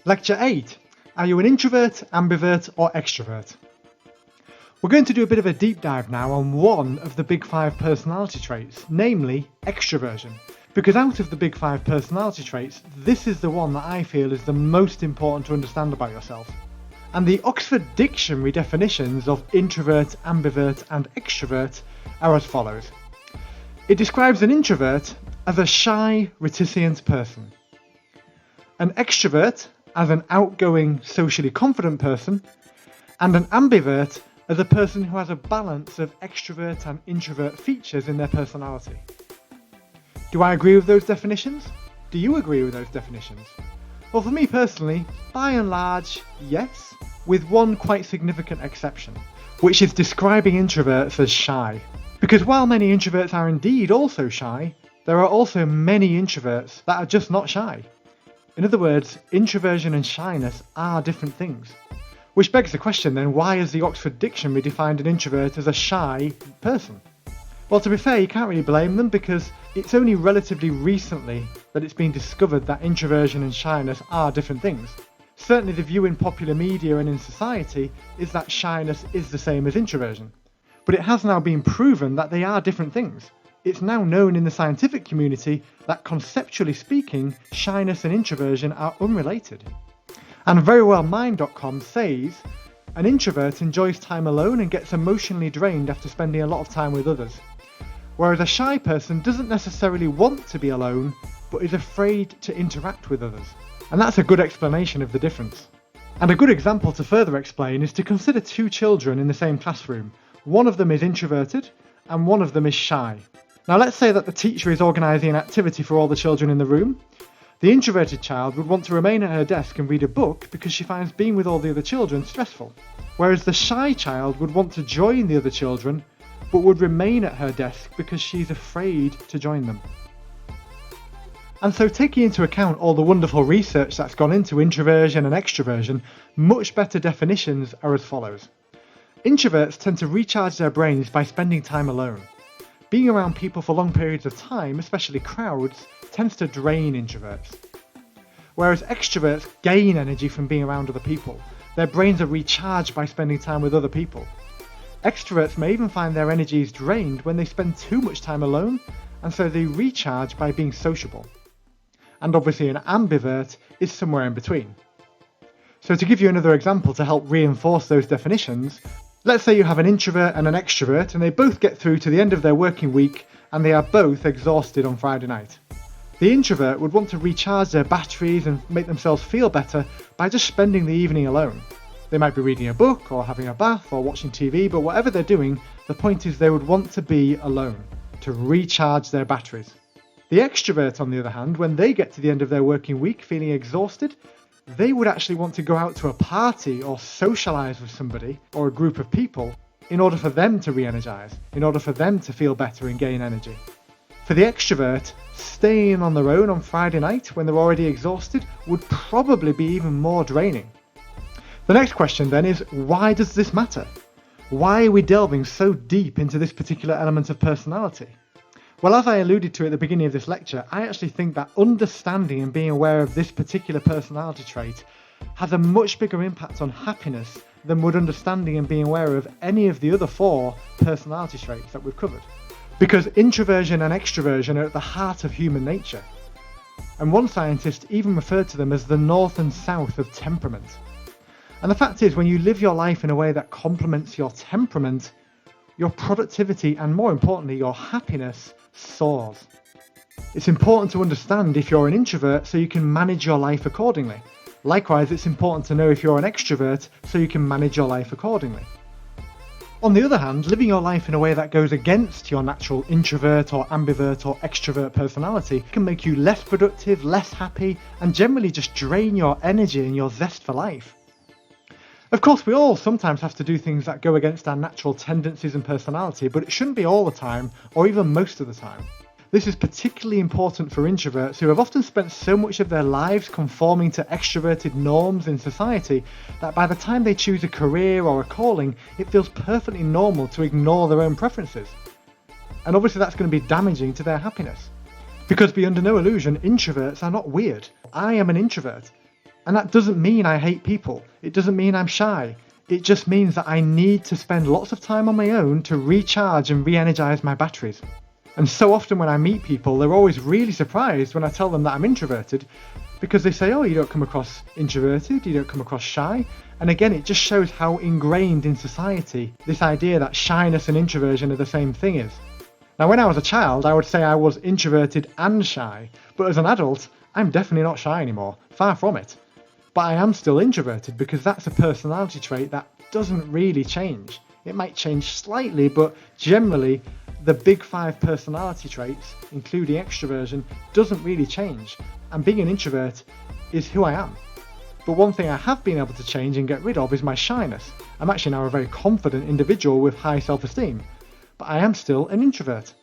Lecture 8. Are you an introvert, ambivert or extrovert? We're going to do a bit of a deep dive now on one of the big 5 personality traits, namely extroversion. Because out of the big 5 personality traits, this is the one that I feel is the most important to understand about yourself. And the Oxford Dictionary definitions of introvert, ambivert and extrovert are as follows. It describes an introvert as a shy, reticent person, an extrovert as an outgoing, socially confident person, and an ambivert as a person who has a balance of extrovert and introvert features in their personality. Do I agree with those definitions? Do you agree with those definitions? Well, for me personally, by and large, yes, with one quite significant exception, which is describing introverts as shy. Because while many introverts are indeed also shy, there are also many introverts that are just not shy. In other words, introversion and shyness are different things. Which begs the question then, why has the Oxford Dictionary defined an introvert as a shy person? Well, to be fair, you can't really blame them because it's only relatively recently that it's been discovered that introversion and shyness are different things. Certainly the view in popular media and in society is that shyness is the same as introversion. But it has now been proven that they are different things. It's now known in the scientific community that conceptually speaking, shyness and introversion are unrelated. And verywellmind.com says, an introvert enjoys time alone and gets emotionally drained after spending a lot of time with others. Whereas a shy person doesn't necessarily want to be alone, but is afraid to interact with others. And that's a good explanation of the difference. And a good example to further explain is to consider 2 children in the same classroom. One of them is introverted and one of them is shy. Now let's say that the teacher is organising an activity for all the children in the room. The introverted child would want to remain at her desk and read a book because she finds being with all the other children stressful. Whereas the shy child would want to join the other children but would remain at her desk because she's afraid to join them. And so taking into account all the wonderful research that's gone into introversion and extroversion, much better definitions are as follows. Introverts tend to recharge their brains by spending time alone. Being around people for long periods of time, especially crowds, tends to drain introverts. Whereas extroverts gain energy from being around other people. Their brains are recharged by spending time with other people. Extroverts may even find their energy is drained when they spend too much time alone, and so they recharge by being sociable. And obviously an ambivert is somewhere in between. So to give you another example to help reinforce those definitions, let's say you have an introvert and an extrovert and they both get through to the end of their working week and they are both exhausted on Friday night. The introvert would want to recharge their batteries and make themselves feel better by just spending the evening alone. They might be reading a book or having a bath or watching TV, but whatever they're doing, the point is they would want to be alone, to recharge their batteries. The extrovert, on the other hand, when they get to the end of their working week feeling exhausted, they would actually want to go out to a party or socialise with somebody or a group of people in order for them to re-energise, in order for them to feel better and gain energy. For the extrovert, staying on their own on Friday night when they're already exhausted would probably be even more draining. The next question then is, why does this matter? Why are we delving so deep into this particular element of personality? Well, as I alluded to at the beginning of this lecture, I actually think that understanding and being aware of this particular personality trait has a much bigger impact on happiness than would understanding and being aware of any of the other 4 personality traits that we've covered. Because introversion and extroversion are at the heart of human nature. And one scientist even referred to them as the north and south of temperament. And the fact is, when you live your life in a way that complements your temperament, your productivity and more importantly, your happiness soars. It's important to understand if you're an introvert so you can manage your life accordingly. Likewise, it's important to know if you're an extrovert so you can manage your life accordingly. On the other hand, living your life in a way that goes against your natural introvert or ambivert or extrovert personality can make you less productive, less happy, and generally just drain your energy and your zest for life. Of course, we all sometimes have to do things that go against our natural tendencies and personality, but it shouldn't be all the time, or even most of the time. This is particularly important for introverts who have often spent so much of their lives conforming to extroverted norms in society that by the time they choose a career or a calling, it feels perfectly normal to ignore their own preferences. And obviously that's going to be damaging to their happiness. Because be under no illusion, introverts are not weird. I am an introvert. And that doesn't mean I hate people. It doesn't mean I'm shy. It just means that I need to spend lots of time on my own to recharge and re-energize my batteries. And so often when I meet people, they're always really surprised when I tell them that I'm introverted, because they say, oh, you don't come across introverted, you don't come across shy. And again, it just shows how ingrained in society this idea that shyness and introversion are the same thing is. Now, when I was a child, I would say I was introverted and shy, but as an adult, I'm definitely not shy anymore, far from it. But I am still introverted because that's a personality trait that doesn't really change. It might change slightly, but generally, the big 5 personality traits, including extroversion, doesn't really change. And being an introvert is who I am. But one thing I have been able to change and get rid of is my shyness. I'm actually now a very confident individual with high self-esteem, but I am still an introvert.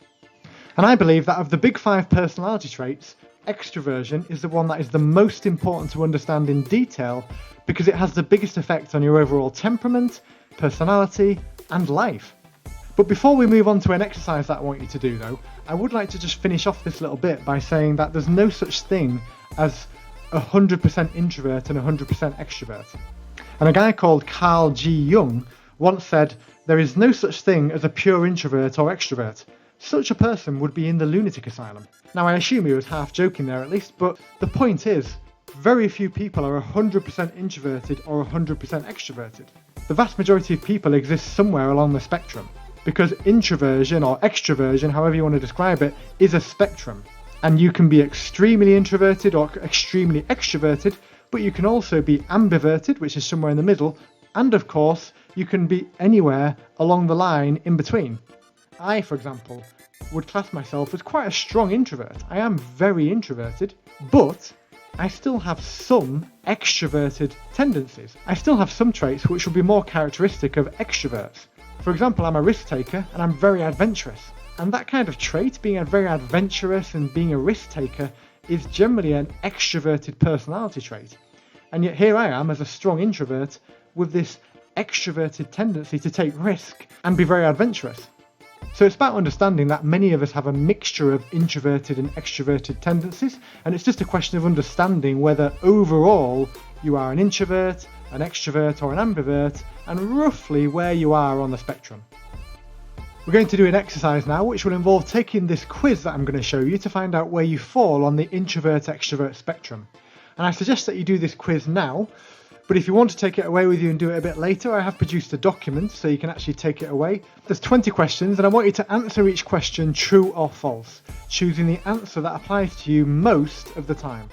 And I believe that of the big 5 personality traits, extroversion is the one that is the most important to understand in detail because it has the biggest effect on your overall temperament, personality, and life. But before we move on to an exercise that I want you to do though, I would like to just finish off this little bit by saying that there's no such thing as 100% introvert and 100% extrovert. And a guy called Carl G. Jung once said, there is no such thing as a pure introvert or extrovert. Such a person would be in the lunatic asylum. Now I assume he was half joking there at least, but the point is, very few people are 100% introverted or 100% extroverted. The vast majority of people exist somewhere along the spectrum, because introversion or extroversion, however you want to describe it, is a spectrum. And you can be extremely introverted or extremely extroverted, but you can also be ambiverted, which is somewhere in the middle, and of course, you can be anywhere along the line in between. I, for example, would class myself as quite a strong introvert. I am very introverted, but I still have some extroverted tendencies. I still have some traits which would be more characteristic of extroverts. For example, I'm a risk taker and I'm very adventurous. And that kind of trait, being very adventurous and being a risk taker, is generally an extroverted personality trait. And yet here I am as a strong introvert with this extroverted tendency to take risk and be very adventurous. So it's about understanding that many of us have a mixture of introverted and extroverted tendencies, and it's just a question of understanding whether overall you are an introvert, an extrovert or an ambivert, and roughly where you are on the spectrum. We're going to do an exercise now which will involve taking this quiz that I'm going to show you to find out where you fall on the introvert-extrovert spectrum. And I suggest that you do this quiz now, but if you want to take it away with you and do it a bit later, I have produced a document so you can actually take it away. There's 20 questions and I want you to answer each question true or false, choosing the answer that applies to you most of the time.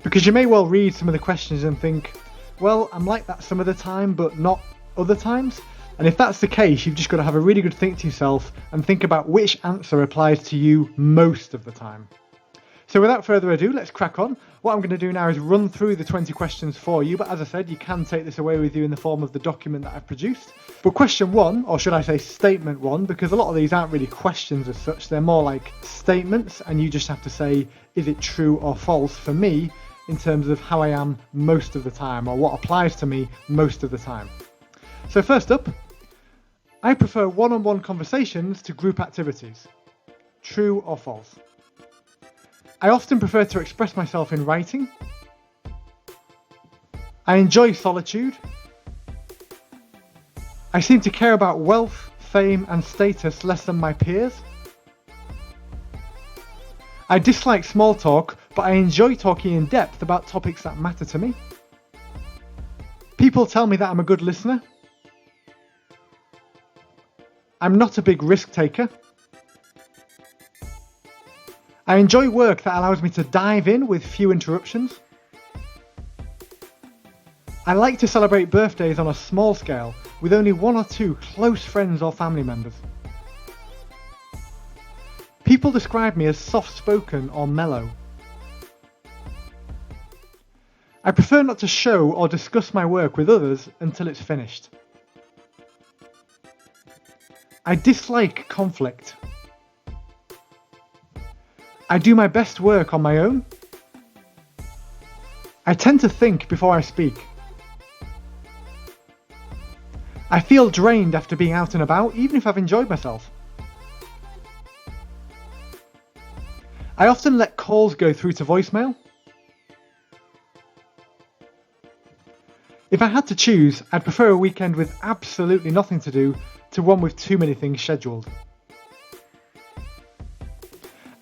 Because you may well read some of the questions and think, well, I'm like that some of the time, but not other times. And if that's the case, you've just got to have a really good think to yourself and think about which answer applies to you most of the time. So without further ado, let's crack on. What I'm going to do now is run through the 20 questions for you, but as I said, you can take this away with you in the form of the document that I've produced. But question 1, or should I say statement 1, because a lot of these aren't really questions as such, they're more like statements, and you just have to say, is it true or false for me, in terms of how I am most of the time, or what applies to me most of the time. So first up, I prefer one-on-one conversations to group activities. True or false? I often prefer to express myself in writing. I enjoy solitude. I seem to care about wealth, fame and status less than my peers. I dislike small talk, but I enjoy talking in depth about topics that matter to me. People tell me that I'm a good listener. I'm not a big risk taker. I enjoy work that allows me to dive in with few interruptions. I like to celebrate birthdays on a small scale with only 1 or 2 close friends or family members. People describe me as soft-spoken or mellow. I prefer not to show or discuss my work with others until it's finished. I dislike conflict. I do my best work on my own. I tend to think before I speak. I feel drained after being out and about, even if I've enjoyed myself. I often let calls go through to voicemail. If I had to choose, I'd prefer a weekend with absolutely nothing to do to one with too many things scheduled.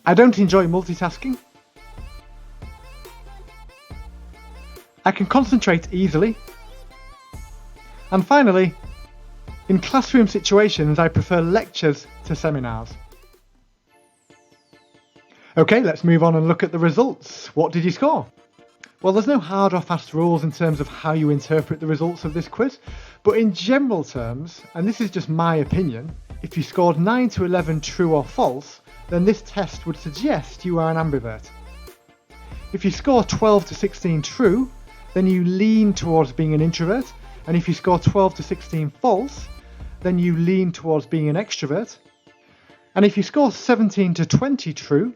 I don't enjoy multitasking. I can concentrate easily. And finally, in classroom situations, I prefer lectures to seminars. Okay, let's move on and look at the results. What did you score? Well, there's no hard or fast rules in terms of how you interpret the results of this quiz, but in general terms, and this is just my opinion, if you scored 9 to 11 true or false, then this test would suggest you are an ambivert. If you score 12 to 16 true, then you lean towards being an introvert, and if you score 12 to 16 false, then you lean towards being an extrovert. And if you score 17 to 20 true,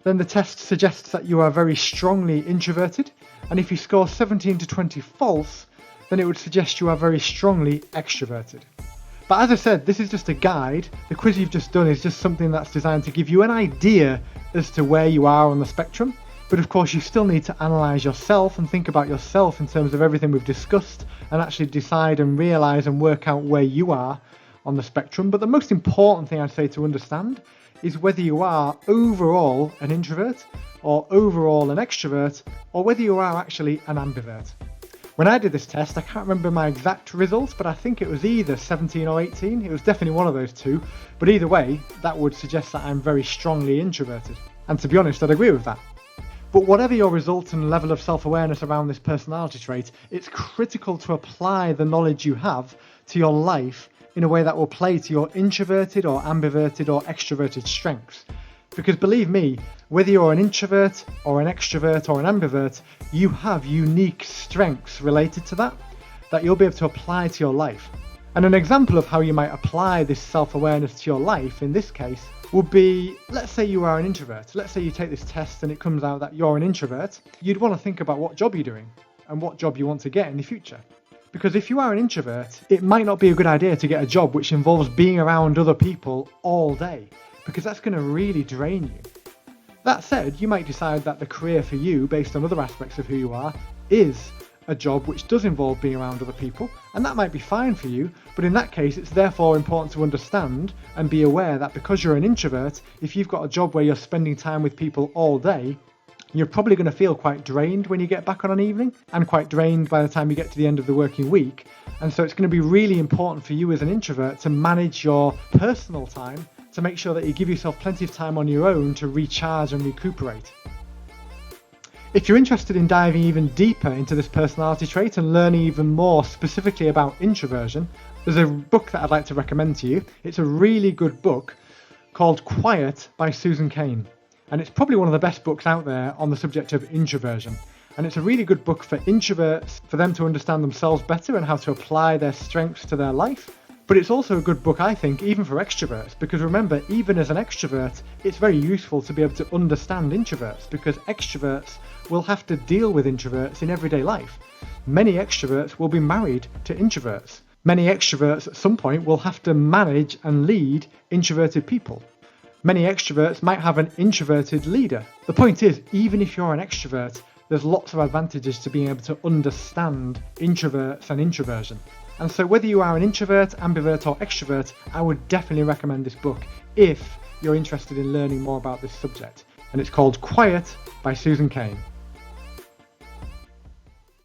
then the test suggests that you are very strongly introverted, and if you score 17 to 20 false, then it would suggest you are very strongly extroverted. But as I said, this is just a guide. The quiz you've just done is just something that's designed to give you an idea as to where you are on the spectrum. But of course, you still need to analyse yourself and think about yourself in terms of everything we've discussed and actually decide and realise and work out where you are on the spectrum. But the most important thing I'd say to understand is whether you are overall an introvert or overall an extrovert, or whether you are actually an ambivert. When I did this test, I can't remember my exact results, but I think it was either 17 or 18. It was definitely one of those two. But either way, that would suggest that I'm very strongly introverted. And to be honest, I'd agree with that. But whatever your result and level of self-awareness around this personality trait, it's critical to apply the knowledge you have to your life in a way that will play to your introverted or ambiverted or extroverted strengths. Because believe me, whether you're an introvert or an extrovert or an ambivert, you have unique strengths related to that you'll be able to apply to your life. And an example of how you might apply this self-awareness to your life in this case would be, let's say you are an introvert. Let's say you take this test and it comes out that you're an introvert. You'd want to think about what job you're doing and what job you want to get in the future. Because if you are an introvert, it might not be a good idea to get a job which involves being around other people all day, because that's going to really drain you. That said, you might decide that the career for you, based on other aspects of who you are, is a job which does involve being around other people, and that might be fine for you, but in that case it's therefore important to understand and be aware that because you're an introvert, if you've got a job where you're spending time with people all day, you're probably going to feel quite drained when you get back on an evening, and quite drained by the time you get to the end of the working week. And so it's going to be really important for you as an introvert to manage your personal time to make sure that you give yourself plenty of time on your own to recharge and recuperate. If you're interested in diving even deeper into this personality trait and learning even more specifically about introversion, there's a book that I'd like to recommend to you. It's a really good book called Quiet by Susan Cain. And it's probably one of the best books out there on the subject of introversion. And it's a really good book for introverts, for them to understand themselves better and how to apply their strengths to their life. But it's also a good book, I think, even for extroverts, because remember, even as an extrovert, it's very useful to be able to understand introverts, because extroverts will have to deal with introverts in everyday life. Many extroverts will be married to introverts. Many extroverts at some point will have to manage and lead introverted people. Many extroverts might have an introverted leader. The point is, even if you're an extrovert, there's lots of advantages to being able to understand introverts and introversion. And so whether you are an introvert, ambivert or extrovert, I would definitely recommend this book if you're interested in learning more about this subject. And it's called Quiet by Susan Cain.